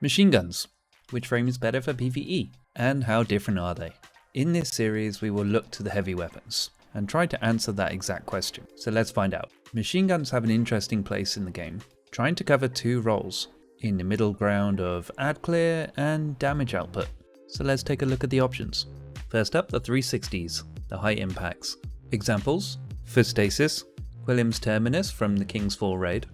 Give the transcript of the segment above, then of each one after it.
Machine guns. Which frame is better for PvE? And how different are they? In this series we will look to the heavy weapons and try to answer that exact question. So let's find out. Machine guns have an interesting place in the game, trying to cover two roles in the middle ground of ad clear and damage output. So let's take a look at the options. First up, the 360s, the high impacts. Examples: for Stasis, William's Terminus from the King's Fall raid.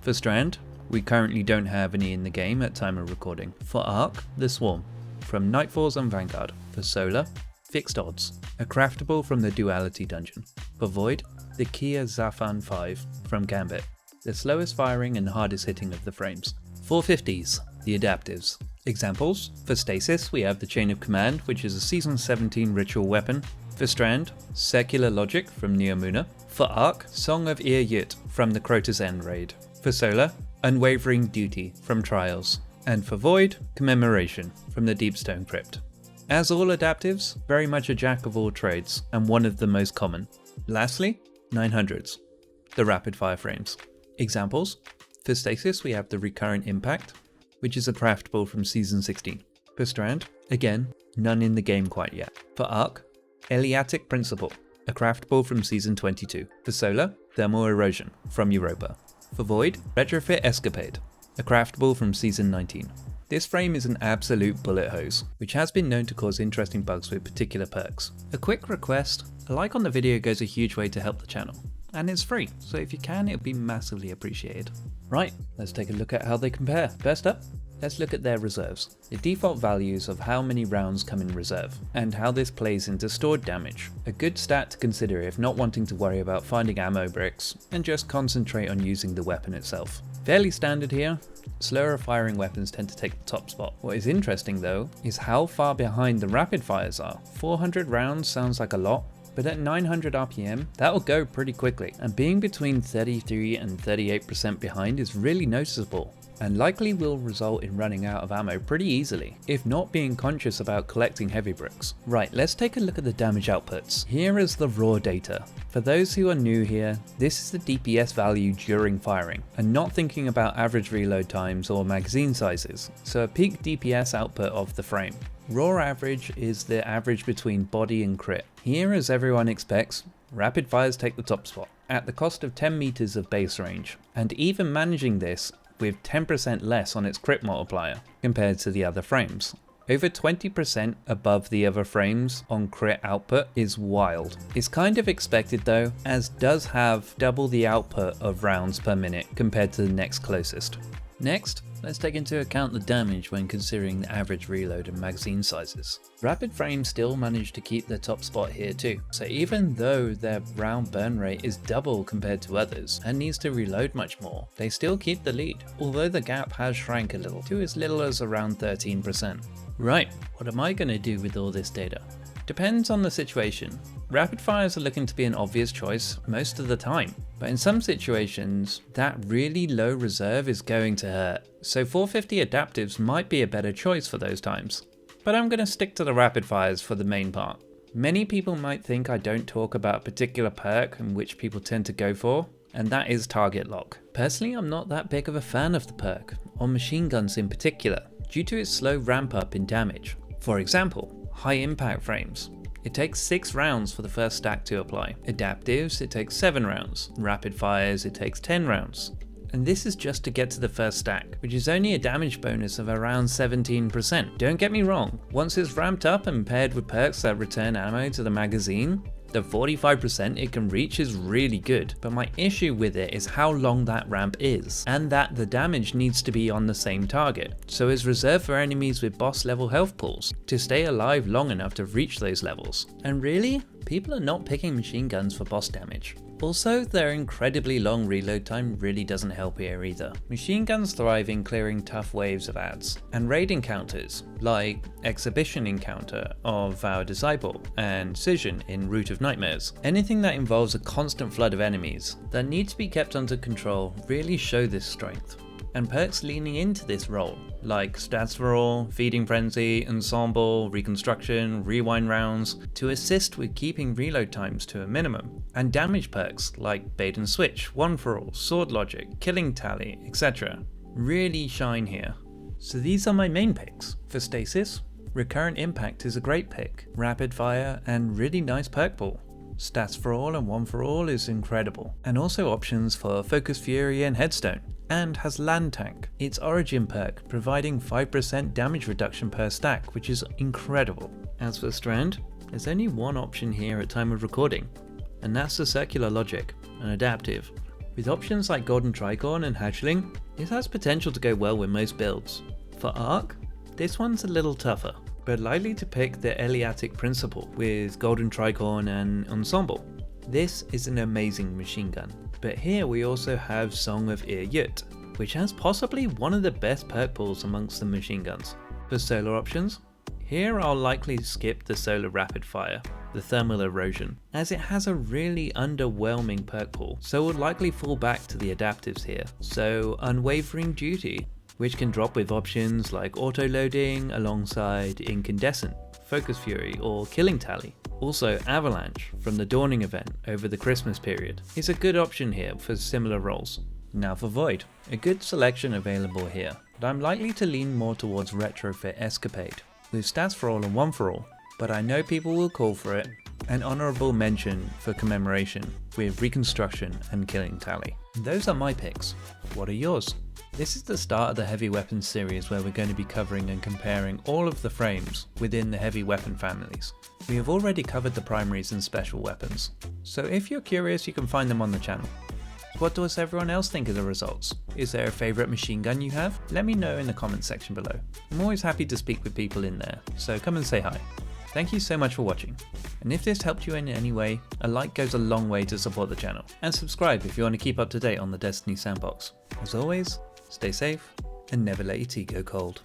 For Strand, we currently don't have any in the game at time of recording. For Arc, the Swarm from Nightfalls and Vanguard. For Solar, Fixed Odds, a craftable from the Duality dungeon. For Void, the Kia Zafan 5 from Gambit, the slowest firing and hardest hitting of the frames. 450s, the adaptives. Examples: for Stasis we have the Chain of Command, which is a Season 17 ritual weapon. For Strand, Secular Logic from Neomuna. For Arc, Song of Ir Yut from the Crota's End raid. For Solar, Unwavering Duty from Trials. And for Void, Commemoration from the Deepstone Crypt. As all adaptives, very much a jack of all trades, and one of the most common. Lastly, 900s, the rapid fire frames. Examples: for Stasis we have the Recurrent Impact, which is a craftable from Season 16. For Strand, again, none in the game quite yet. For Arc, Eleatic Principle, a craftable from Season 22. For Solar, Thermal Erosion from Europa. For Void, Retrofit Escapade, a craftable from Season 19. This frame is an absolute bullet hose, which has been known to cause interesting bugs with particular perks. A quick request: a like on the video goes a huge way to help the channel, and it's free, so if you can, it would be massively appreciated. Right, let's take a look at how they compare. First up, let's look at their reserves, the default values of how many rounds come in reserve, and how this plays into stored damage. A good stat to consider if not wanting to worry about finding ammo bricks, and just concentrate on using the weapon itself. Fairly standard here. Slower firing weapons tend to take the top spot. What is interesting though, is how far behind the rapid fires are. 400 rounds sounds like a lot, but at 900 RPM, that will go pretty quickly, and being between 33 and 38% behind is really noticeable, and likely will result in running out of ammo pretty easily, if not being conscious about collecting heavy bricks. Right, let's take a look at the damage outputs. Here is the raw data. For those who are new here, this is the DPS value during firing, and not thinking about average reload times or magazine sizes, so a peak DPS output of the frame. Raw average is the average between body and crit. Here, as everyone expects, rapid fires take the top spot, at the cost of 10 meters of base range, and even managing this with 10% less on its crit multiplier compared to the other frames. Over 20% above the other frames on crit output is wild. It's kind of expected though, as does have double the output of rounds per minute compared to the next closest. Next, let's take into account the damage when considering the average reload and magazine sizes. Rapid frames still manage to keep the top spot here too, so even though their round burn rate is double compared to others and needs to reload much more, they still keep the lead, although the gap has shrank a little to as little as around 13%. Right, what am I going to do with all this data? Depends on the situation. Rapid fires are looking to be an obvious choice most of the time, but in some situations, that really low reserve is going to hurt, so 450 adaptives might be a better choice for those times. But I'm going to stick to the rapid fires for the main part. Many people might think I don't talk about a particular perk and which people tend to go for, and that is Target Lock. Personally, I'm not that big of a fan of the perk, on machine guns in particular, due to its slow ramp up in damage. For example, high impact frames. It takes 6 rounds for the first stack to apply. Adaptives, it takes 7 rounds. Rapid fires, it takes 10 rounds. And this is just to get to the first stack, which is only a damage bonus of around 17%. Don't get me wrong, once it's ramped up and paired with perks that return ammo to the magazine, the 45% it can reach is really good, but my issue with it is how long that ramp is, and that the damage needs to be on the same target, so is reserved for enemies with boss level health pools, to stay alive long enough to reach those levels. And really, people are not picking machine guns for boss damage. Also, their incredibly long reload time really doesn't help here either. Machine guns thrive in clearing tough waves of ads, and raid encounters, like Exhibition Encounter of Vow Disciple and Cision in Root of Nightmares. Anything that involves a constant flood of enemies that need to be kept under control really show this strength. And perks leaning into this role, like Stats for All, Feeding Frenzy, Ensemble, Reconstruction, Rewind Rounds, to assist with keeping reload times to a minimum, and damage perks like Bait and Switch, One for All, Sword Logic, Killing Tally, etc. really shine here. So these are my main picks. For stasis, recurrent impact is a great pick, rapid fire and really nice perk pool. Stats for all and one for all is incredible, and also options for Focus Fury and Headstone, and has Land Tank, its origin perk providing 5% damage reduction per stack, which is incredible. As for Strand, there's only one option here at time of recording, and that's the Circular Logic, an adaptive. With options like Golden Tricorn and Hatchling, it has potential to go well with most builds. For Arc, this one's a little tougher, but likely to pick the Eleatic Principle with Golden Tricorn and Ensemble. This is an amazing machine gun, but here we also have Song of Ir Yut, which has possibly one of the best perk pools amongst the machine guns. For solar options, here I'll likely skip the solar rapid fire, the thermal erosion, as it has a really underwhelming perk pool, so would likely fall back to the adaptives here. So Unwavering Duty, which can drop with options like auto loading alongside Incandescent, Focus Fury or Killing Tally. Also Avalanche from the Dawning event over the Christmas period is a good option here for similar roles. Now for Void, a good selection available here, but I'm likely to lean more towards Retrofit Escapade, with stats for all and one for all, but I know people will call for it. An honourable mention for Commemoration with Reconstruction and Killing Tally. Those are my picks. What are yours? This is the start of the heavy weapons series where we're going to be covering and comparing all of the frames within the heavy weapon families. We have already covered the primaries and special weapons, so if you're curious you can find them on the channel. What does everyone else think of the results? Is there a favourite machine gun you have? Let me know in the comments section below. I'm always happy to speak with people in there, so come and say hi. Thank you so much for watching, and if this helped you in any way, a like goes a long way to support the channel, and subscribe if you want to keep up to date on the Destiny Sandbox. As always, stay safe and never let your tea go cold.